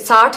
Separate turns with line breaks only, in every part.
60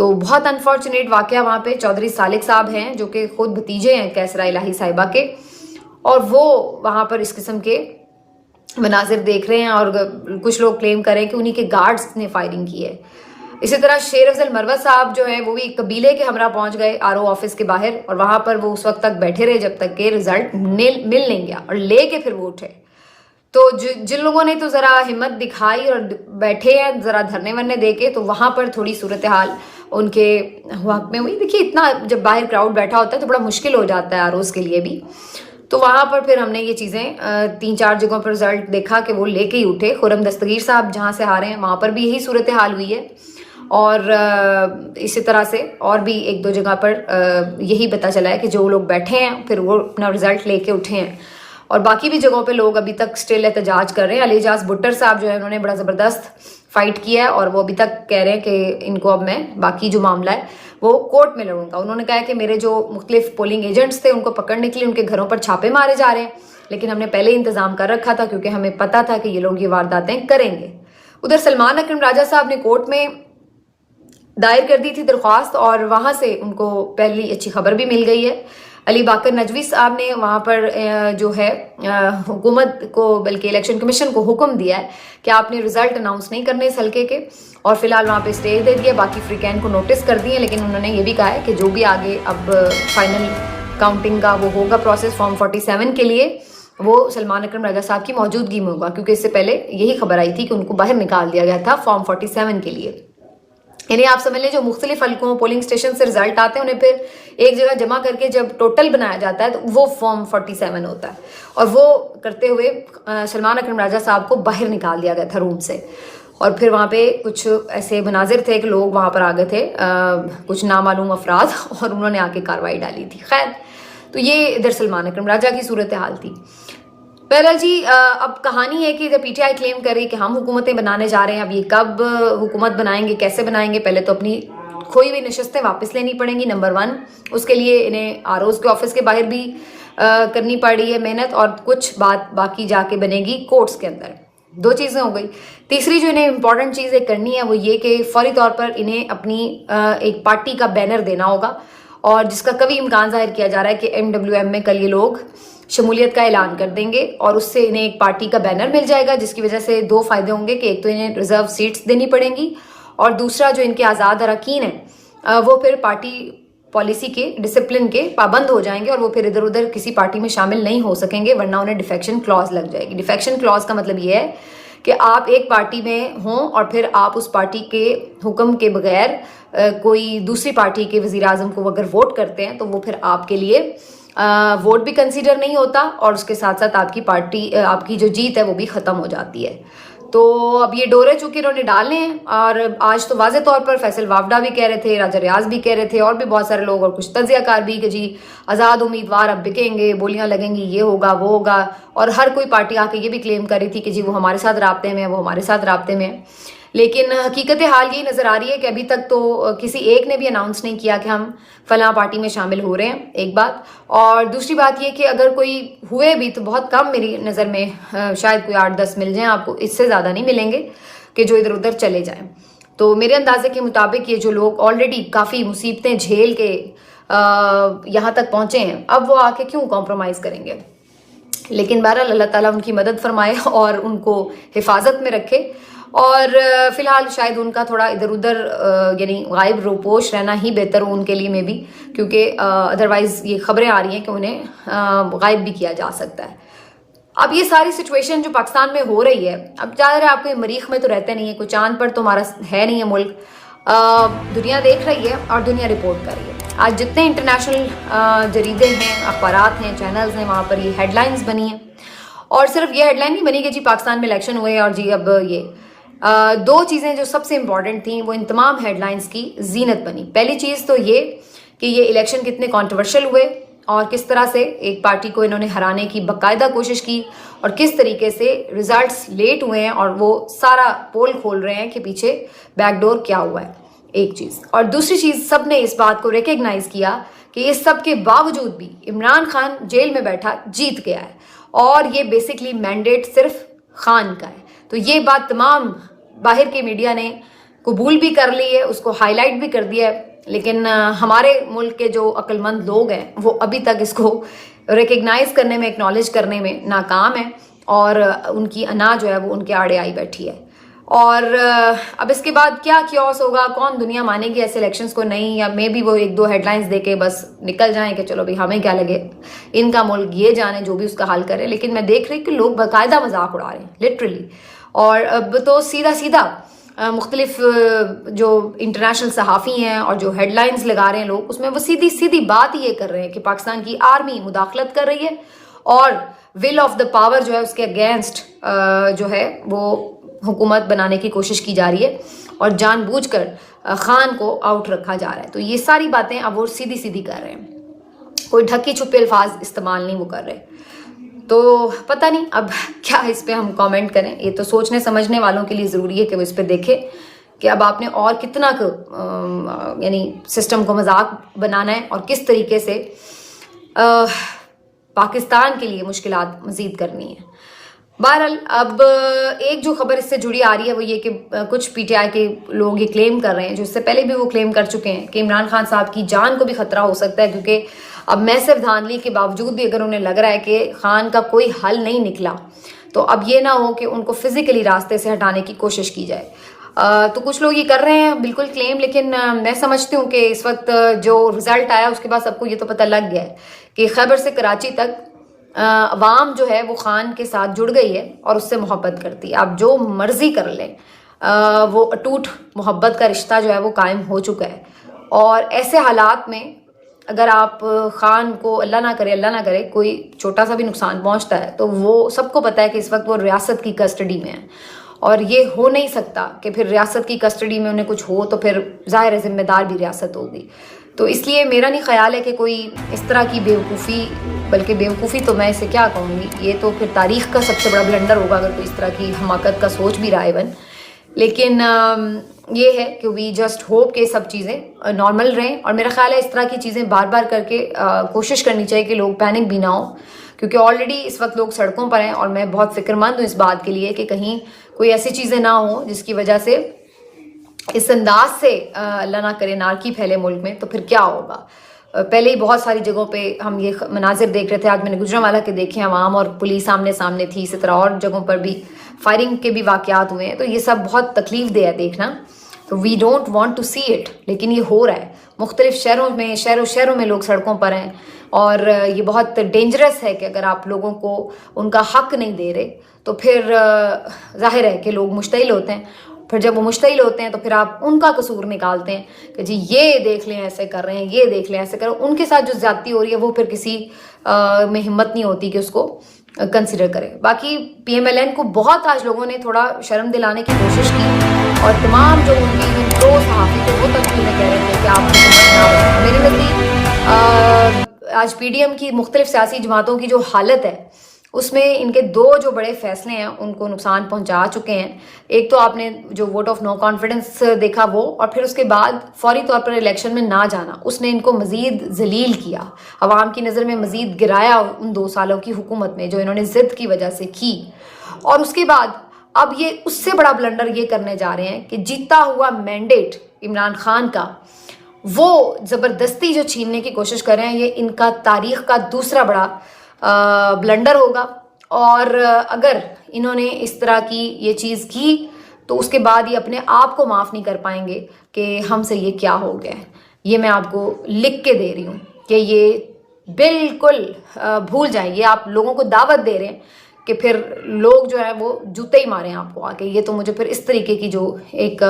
تو بہت انفارچونیٹ واقعہ وہاں پہ چودھری سالک صاحب ہیں جو کہ خود بھتیجے ہیں کیسرا الہی صاحبہ کے, اور وہ وہاں پر اس قسم کے مناظر دیکھ رہے ہیں اور کچھ لوگ کلیم کریں کہ انہی کے گارڈز نے فائرنگ کی ہے. اسی طرح شیر افضل مروت صاحب جو ہیں وہ بھی قبیلے کے ہمراہ پہنچ گئے RO آفس کے باہر, اور وہاں پر وہ اس وقت تک بیٹھے رہے جب تک کہ رزلٹ مل نہیں گیا, اور لے کے پھر وہ اٹھے. تو جن لوگوں نے تو ذرا ہمت دکھائی اور بیٹھے ہیں ذرا دھرنے ورنے دے کے, تو وہاں پر تھوڑی صورتحال ان کے حق میں ہوئی. دیکھیے اتنا جب باہر کراؤڈ بیٹھا ہوتا ہے تو بڑا مشکل ہو جاتا ہے ROs کے لیے بھی. تو وہاں پر پھر ہم نے یہ چیزیں 3-4 جگہوں پر رزلٹ دیکھا کہ وہ لے کے ہی اٹھے. خرم دستگیر صاحب جہاں سے ہارے ہیں وہاں پر بھی یہی صورتحال ہوئی ہے, اور اسی طرح سے اور بھی 1-2 جگہ پر یہی پتہ چلا ہے کہ جو لوگ بیٹھے ہیں پھر وہ اپنا رزلٹ لے کے اٹھے ہیں. اور باقی بھی جگہوں پہ لوگ ابھی تک اسٹل احتجاج کر رہے ہیں. علی اعجاز بھٹر صاحب جو ہے انہوں نے بڑا زبردست فائٹ کیا ہے, اور وہ ابھی تک کہہ رہے ہیں کہ ان کو اب میں باقی جو معاملہ ہے وہ کورٹ میں لڑوں گا. انہوں نے کہا ہے کہ میرے جو مختلف پولنگ ایجنٹس تھے ان کو پکڑنے کے لیے ان کے گھروں پر چھاپے مارے جا رہے ہیں, لیکن ہم نے پہلے ہی انتظام کر رکھا تھا کیونکہ ہمیں پتہ تھا کہ یہ لوگ یہ وارداتیں کریں گے. ادھر سلمان اکرم راجہ صاحب نے کورٹ میں دائر کر دی تھی درخواست, اور وہاں سے ان کو پہلی اچھی خبر بھی مل گئی ہے. علی باقر نجوی صاحب نے وہاں پر جو ہے حکومت کو بلکہ الیکشن کمیشن کو حکم دیا ہے کہ آپ نے رزلٹ اناؤنس نہیں کرنے اس حلقے کے, اور فی الحال وہاں پہ اسٹے دے دیا. باقی فریقین کو نوٹس کر دیے, لیکن انہوں نے یہ بھی کہا ہے کہ جو بھی آگے اب فائنل کاؤنٹنگ کا وہ ہوگا پروسیس فارم 47 کے لیے, وہ سلمان اکرم راجہ صاحب کی موجودگی میں ہوگا, کیونکہ اس سے پہلے یہی خبر آئی تھی کہ ان کو باہر نکال دیا گیا تھا فارم 47 کے لیے. یعنی آپ سمجھ لیں جو مختلف حلقوں پولنگ اسٹیشن سے رزلٹ آتے ہیں انہیں پھر ایک جگہ جمع کر کے جب ٹوٹل بنایا جاتا ہے تو وہ فارم 47 ہوتا ہے, اور وہ کرتے ہوئے سلمان اکرم راجہ صاحب کو باہر نکال دیا گیا تھا روم سے. اور پھر وہاں پہ کچھ ایسے مناظر تھے کہ لوگ وہاں پر آ گئے تھے کچھ نامعلوم افراد, اور انہوں نے آ کے کارروائی ڈالی تھی. خیر, تو یہ ادھر سلمان اکرم راجہ کی صورتحال تھی. بہرحال جی اب کہانی ہے کہ ادھر PTI کلیم کر رہی کہ ہم حکومتیں بنانے جا رہے ہیں. اب یہ کب حکومت بنائیں گے, کیسے بنائیں گے, پہلے تو اپنی کھوئی ہوئی نشستیں واپس لینی پڑیں گی نمبر 1. اس کے لیے انہیں ROs کے آفس کے باہر بھی کرنی پڑ رہی ہے محنت, اور کچھ بات باقی جا کے بنے گی کورٹس کے اندر. 2 چیزیں ہو گئی. تیسری جو انہیں امپورٹنٹ چیز کرنی ہے وہ یہ کہ فوری طور پر انہیں اپنی ایک پارٹی کا بینر دینا ہوگا, اور جس کا کبھی امکان ظاہر کیا جا رہا ہے کہ MWM میں کل یہ لوگ شمولیت کا اعلان کر دیں گے, اور اس سے انہیں ایک پارٹی کا بینر مل جائے گا, جس کی وجہ سے 2 فائدے ہوں گے کہ ایک تو انہیں ریزرو سیٹس دینی پڑیں گی, اور دوسرا جو ان کے آزاد اراکین ہیں وہ پھر پارٹی پالیسی کے ڈسپلن کے پابند ہو جائیں گے, اور وہ پھر ادھر ادھر کسی پارٹی میں شامل نہیں ہو سکیں گے, ورنہ انہیں ڈیفیکشن کلاز لگ جائے گی. ڈیفیکشن کلاز کا مطلب یہ ہے کہ آپ ایک پارٹی میں ہوں اور پھر آپ اس پارٹی کے حکم کے بغیر کوئی دوسری پارٹی کے وزیر اعظم کو اگر ووٹ کرتے ہیں تو وہ پھر آپ کے لیے ووٹ بھی کنسیڈر نہیں ہوتا, اور اس کے ساتھ ساتھ آپ کی پارٹی آپ کی جو جیت ہے وہ بھی ختم ہو جاتی ہے. تو اب یہ ڈورے چونکہ انہوں نے ڈالنے ہیں, اور آج تو واضح طور پر فیصل وافدہ بھی کہہ رہے تھے, راجہ ریاض بھی کہہ رہے تھے, اور بھی بہت سارے لوگ اور کچھ تجزیہ کار بھی کہ جی آزاد امیدوار اب بکیں گے, بولیاں لگیں گی, یہ ہوگا وہ ہوگا, اور ہر کوئی پارٹی آ کے یہ بھی کلیم کر رہی تھی کہ جی وہ ہمارے ساتھ رابطے میں ہے, وہ ہمارے ساتھ رابطے میں ہے. لیکن حقیقت حال یہی نظر آ رہی ہے کہ ابھی تک تو کسی ایک نے بھی اناؤنس نہیں کیا کہ ہم فلاں پارٹی میں شامل ہو رہے ہیں, ایک بات. اور دوسری بات یہ کہ اگر کوئی ہوئے بھی تو بہت کم میری نظر میں, شاید کوئی 8-10 مل جائیں آپ کو, اس سے زیادہ نہیں ملیں گے کہ جو ادھر ادھر چلے جائیں. تو میرے اندازے کے مطابق یہ جو لوگ آلریڈی کافی مصیبتیں جھیل کے یہاں تک پہنچے ہیں, اب وہ آ کے کیوں کمپرومائز کریں گے. لیکن بہرحال اللہ تعالیٰ ان کی مدد فرمائے اور ان کو حفاظت میں رکھے, اور فی الحال شاید ان کا تھوڑا ادھر ادھر یعنی غائب روپوش رہنا ہی بہتر ہو ان کے لیے میں بھی, کیونکہ ادروائز یہ خبریں آ رہی ہیں کہ انہیں غائب بھی کیا جا سکتا ہے. اب یہ ساری سچویشن جو پاکستان میں ہو رہی ہے, اب ظاہر ہے آپ کو مریخ میں تو رہتے نہیں ہیں, کوئی چاند پر تو ہمارا ہے نہیں ہے ملک, دنیا دیکھ رہی ہے اور دنیا رپورٹ کر رہی ہے. آج جتنے انٹرنیشنل جریدے ہیں, اخبارات ہیں, چینلز ہیں, وہاں پر یہ ہیڈ لائنز بنی ہیں, اور صرف یہ ہیڈ لائن نہیں بنی کہ جی پاکستان میں الیکشن ہوئے اور جی اب یہ 2 چیزیں جو سب سے امپورٹنٹ تھیں وہ ان تمام ہیڈ لائنز کی زینت بنی. پہلی چیز تو یہ کہ یہ الیکشن کتنے کانٹروورشل ہوئے, اور کس طرح سے ایک پارٹی کو انہوں نے ہرانے کی باقاعدہ کوشش کی, اور کس طریقے سے ریزلٹس لیٹ ہوئے ہیں اور وہ سارا پول کھول رہے ہیں کہ پیچھے بیک ڈور کیا ہوا ہے, ایک چیز. اور دوسری چیز, سب نے اس بات کو ریکگنائز کیا کہ اس سب کے باوجود بھی عمران خان جیل میں بیٹھا جیت گیا ہے, اور یہ بیسکلی مینڈیٹ صرف خان کا ہے. تو یہ بات تمام باہر کے میڈیا نے قبول بھی کر لی ہے, اس کو ہائی لائٹ بھی کر دیا ہے, لیکن ہمارے ملک کے جو عقل مند لوگ ہیں وہ ابھی تک اس کو ریکگنائز کرنے میں, اکنالج کرنے میں ناکام ہیں, اور ان کی انا جو ہے وہ ان کے آڑے آئی بیٹھی ہے. اور اب اس کے بعد کیا کیوس ہوگا, کون دنیا مانے گی ایسے الیکشنز کو نہیں, یا مے بی وہ ایک دو ہیڈ لائنز دے کے بس نکل جائیں کہ چلو بھائی ہمیں کیا لگے, ان کا ملک یہ جانے, جو بھی اس کا حل کرے. لیکن میں دیکھ رہی کہ لوگ باقاعدہ مذاق اڑا رہے ہیں لٹرلی, اور اب تو سیدھا مختلف جو انٹرنیشنل صحافی ہیں اور جو ہیڈ لائنز لگا رہے ہیں لوگ, اس میں وہ سیدھی بات یہ کر رہے ہیں کہ پاکستان کی آرمی مداخلت کر رہی ہے اور ول آف دا پاور جو ہے اس کے اگینسٹ جو ہے وہ حکومت بنانے کی کوشش کی جا رہی ہے, اور جان بوجھ کر خان کو آؤٹ رکھا جا رہا ہے. تو یہ ساری باتیں اب وہ سیدھی کر رہے ہیں, کوئی ڈھکی چھپے الفاظ استعمال نہیں وہ کر رہے. تو پتہ نہیں اب کیا اس پہ ہم کامنٹ کریں. یہ تو سوچنے سمجھنے والوں کے لیے ضروری ہے کہ وہ اس پہ دیکھیں کہ اب آپ نے اور کتنا یعنی سسٹم کو مذاق بنانا ہے, اور کس طریقے سے پاکستان کے لیے مشکلات مزید کرنی ہیں. بہرحال اب ایک جو خبر اس سے جڑی آ رہی ہے وہ یہ کہ کچھ پی ٹی آئی کے لوگ یہ کلیم کر رہے ہیں, جو اس سے پہلے بھی وہ کلیم کر چکے ہیں, کہ عمران خان صاحب کی جان کو بھی خطرہ ہو سکتا ہے, کیونکہ اب میسر دھاندلی کے باوجود بھی اگر انہیں لگ رہا ہے کہ خان کا کوئی حل نہیں نکلا, تو اب یہ نہ ہو کہ ان کو فزیکلی راستے سے ہٹانے کی کوشش کی جائے. تو کچھ لوگ یہ کر رہے ہیں بالکل کلیم, لیکن میں سمجھتی ہوں کہ اس وقت جو رزلٹ آیا اس کے بعد سب کو یہ تو پتہ لگ گیا ہے کہ خیبر سے کراچی تک عوام جو ہے وہ خان کے ساتھ جڑ گئی ہے اور اس سے محبت کرتی ہے. آپ جو مرضی کر لیں, وہ اٹوٹ محبت کا رشتہ جو ہے وہ قائم ہو چکا ہے. اور ایسے حالات میں اگر آپ خان کو اللہ نہ کرے کوئی چھوٹا سا بھی نقصان پہنچتا ہے, تو وہ سب کو پتہ ہے کہ اس وقت وہ ریاست کی کسٹڈی میں ہے, اور یہ ہو نہیں سکتا کہ پھر ریاست کی کسٹڈی میں انہیں کچھ ہو تو پھر ظاہر ذمہ دار بھی ریاست ہوگی. تو اس لیے میرا نہیں خیال ہے کہ کوئی اس طرح کی بیوقوفی, بلکہ بیوقوفی تو میں اسے کیا کہوں گی, یہ تو پھر تاریخ کا سب سے بڑا بلنڈر ہوگا اگر کوئی اس طرح کی حماقت کا سوچ بھی رہا ہے ایون. لیکن یہ ہے کہ وی جسٹ ہوپ کہ سب چیزیں نارمل رہیں, اور میرا خیال ہے اس طرح کی چیزیں بار بار کر کے کوشش کرنی چاہیے کہ لوگ پینک بھی نہ ہوں, کیونکہ آلریڈی اس وقت لوگ سڑکوں پر ہیں, اور میں بہت فکر مند ہوں اس بات کے لیے کہ کہیں کوئی ایسی چیزیں نہ ہوں جس کی وجہ سے اس انداز سے اللہ نہ کرے نارکی پھیلے ملک میں, تو پھر کیا ہوگا. پہلے ہی بہت ساری جگہوں پہ ہم یہ مناظر دیکھ رہے تھے, آج میں نے گجرانوالہ کے دیکھے, عوام اور پولیس سامنے تھی, اسی طرح اور جگہوں پر بھی فائرنگ کے بھی واقعات ہوئے ہیں. تو یہ سب بہت تکلیف دہ ہے دیکھنا, تو we don't want to see it, لیکن یہ ہو رہا ہے مختلف شہروں میں لوگ سڑکوں پر ہیں, اور یہ بہت ڈینجرس ہے کہ اگر آپ لوگوں کو ان کا حق نہیں دے رہے تو پھر ظاہر ہے کہ لوگ مشتعل ہوتے ہیں. پھر جب وہ مشتعل ہوتے ہیں تو پھر آپ ان کا قصور نکالتے ہیں کہ جی یہ دیکھ لیں ایسے کر رہے ہیں, یہ دیکھ لیں ایسے کر رہے ہیں. ان کے ساتھ جو زیادتی ہو رہی ہے وہ پھر کسی میں ہمت نہیں ہوتی کہ اس کو کنسیڈر کرے. باقی پی ایم ایل این کو بہت آج لوگوں نے تھوڑا شرم دلانے کی کوشش کی, اور تمام جو ان کی پرو صحافی تھے وہ تک میں کہہ رہے تھے کہ آپ میرے نزدیک آج پی ڈی ایم کی مختلف سیاسی جماعتوں کی جو حالت ہے اس میں ان کے دو جو بڑے فیصلے ہیں ان کو نقصان پہنچا چکے ہیں. ایک تو آپ نے جو ووٹ آف نو کانفیڈنس دیکھا وہ, اور پھر اس کے بعد فوری طور پر الیکشن میں نہ جانا, اس نے ان کو مزید ذلیل کیا, عوام کی نظر میں مزید گرایا ان 2 سالوں کی حکومت میں جو انہوں نے ضد کی وجہ سے کی. اور اس کے بعد اب یہ اس سے بڑا بلنڈر یہ کرنے جا رہے ہیں کہ جیتا ہوا مینڈیٹ عمران خان کا وہ زبردستی جو چھیننے کی کوشش کر رہے ہیں, یہ ان کا تاریخ کا دوسرا بڑا بلنڈر ہوگا. اور اگر انہوں نے اس طرح کی یہ چیز کی تو اس کے بعد یہ اپنے آپ کو معاف نہیں کر پائیں گے کہ ہم سے یہ کیا ہو گیا ہے. یہ میں آپ کو لکھ کے دے رہی ہوں کہ یہ بالکل بھول جائیں. یہ آپ لوگوں کو دعوت دے رہے ہیں کہ پھر لوگ جو ہے وہ جوتے ہی ماریں آپ کو آ کے. یہ تو مجھے پھر اس طریقے کی جو ایک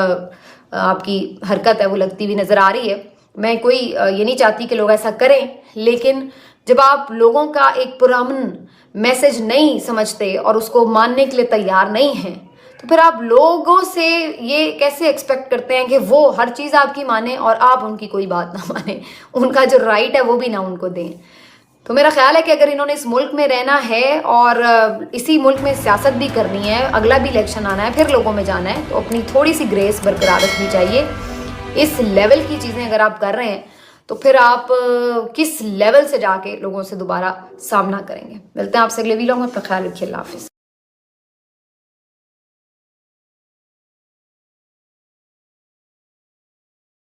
آپ کی حرکت ہے وہ لگتی ہوئی نظر آ رہی ہے. میں کوئی یہ نہیں چاہتی کہ لوگ ایسا کریں, لیکن جب آپ لوگوں کا ایک پرامن میسج نہیں سمجھتے اور اس کو ماننے کے لیے تیار نہیں ہیں تو پھر آپ لوگوں سے یہ کیسے ایکسپیکٹ کرتے ہیں کہ وہ ہر چیز آپ کی مانیں اور آپ ان کی کوئی بات نہ مانیں, ان کا جو رائٹ ہے وہ بھی نہ ان کو دیں. تو میرا خیال ہے کہ اگر انہوں نے اس ملک میں رہنا ہے اور اسی ملک میں سیاست بھی کرنی ہے, اگلا بھی الیکشن آنا ہے, پھر لوگوں میں جانا ہے, تو اپنی تھوڑی سی گریس برقرار رکھنی چاہیے. اس لیول کی چیزیں اگر آپ کر رہے ہیں تو پھر آپ کس لیول سے جا کے لوگوں سے دوبارہ سامنا کریں گے. ملتے ہیں آپ سے اگلے ویلاگ میں, اپنا خیال رکھیے. اللہ حافظ.